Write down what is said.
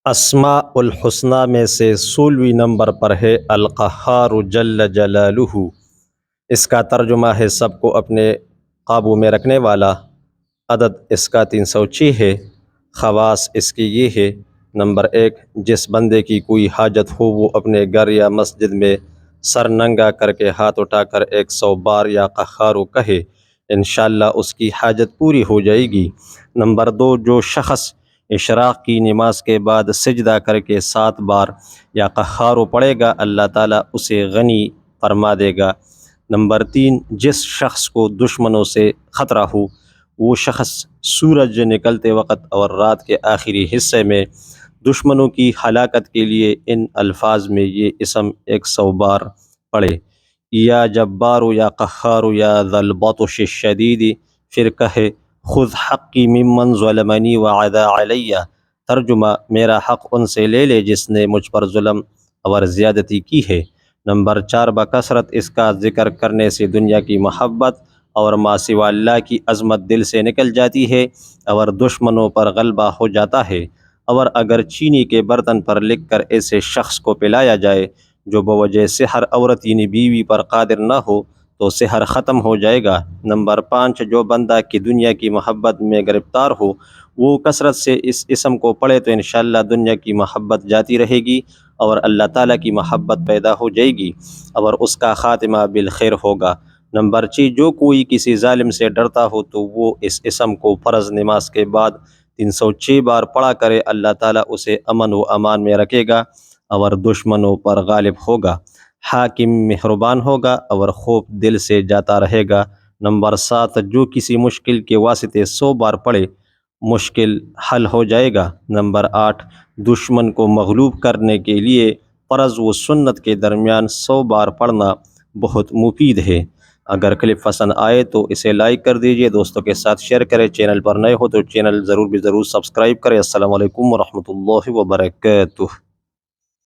اسماء الحسنہ میں سے 16ویں نمبر پر ہے القہار جل جلالہ۔ اس کا ترجمہ ہے سب کو اپنے قابو میں رکھنے والا۔ عدد اس کا 306 ہے۔ خواص اس کی یہ ہے: نمبر 1، جس بندے کی کوئی حاجت ہو وہ اپنے گھر یا مسجد میں سر ننگا کر کے ہاتھ اٹھا کر 100 بار یا قہار کہے، انشاءاللہ اس کی حاجت پوری ہو جائے گی۔ نمبر 2، جو شخص اشراق کی نماز کے بعد سجدہ کر کے 7 بار یا قہار پڑھے گا، اللہ تعالیٰ اسے غنی فرما دے گا۔ نمبر 3، جس شخص کو دشمنوں سے خطرہ ہو وہ شخص سورج نکلتے وقت اور رات کے آخری حصے میں دشمنوں کی ہلاکت کے لیے ان الفاظ میں یہ اسم 100 بار پڑھے: یا جبار یا قہار یا ذا البطش الشدید، پھر کہے خذ حقی ممن ظلمنی وعدا علی، ترجمہ میرا حق ان سے لے لے جس نے مجھ پر ظلم اور زیادتی کی ہے۔ نمبر 4، بکثرت اس کا ذکر کرنے سے دنیا کی محبت اور ما سوا اللہ کی عظمت دل سے نکل جاتی ہے اور دشمنوں پر غلبہ ہو جاتا ہے، اور اگر چینی کے برتن پر لکھ کر ایسے شخص کو پلایا جائے جو بوجہ سحر عورت یعنی بیوی پر قادر نہ ہو تو سحر ختم ہو جائے گا۔ نمبر 5، جو بندہ کی دنیا کی محبت میں گرفتار ہو وہ کثرت سے اس اسم کو پڑھے تو انشاءاللہ دنیا کی محبت جاتی رہے گی اور اللہ تعالیٰ کی محبت پیدا ہو جائے گی اور اس کا خاتمہ بالخیر ہوگا۔ نمبر 6، جو کوئی کسی ظالم سے ڈرتا ہو تو وہ اس اسم کو فرض نماز کے بعد 306 بار پڑھا کرے، اللہ تعالیٰ اسے امن و امان میں رکھے گا اور دشمنوں پر غالب ہوگا، حاکم مہربان ہوگا اور خوف دل سے جاتا رہے گا۔ نمبر 7، جو کسی مشکل کے واسطے 100 بار پڑھے مشکل حل ہو جائے گا۔ نمبر 8، دشمن کو مغلوب کرنے کے لیے فرض و سنت کے درمیان 100 بار پڑھنا بہت مفید ہے۔ اگر کلپ پسند آئے تو اسے لائک کر دیجئے، دوستوں کے ساتھ شیئر کریں، چینل پر نئے ہو تو چینل ضرور سبسکرائب کریں۔ السلام علیکم ورحمۃ اللہ وبرکاتہ۔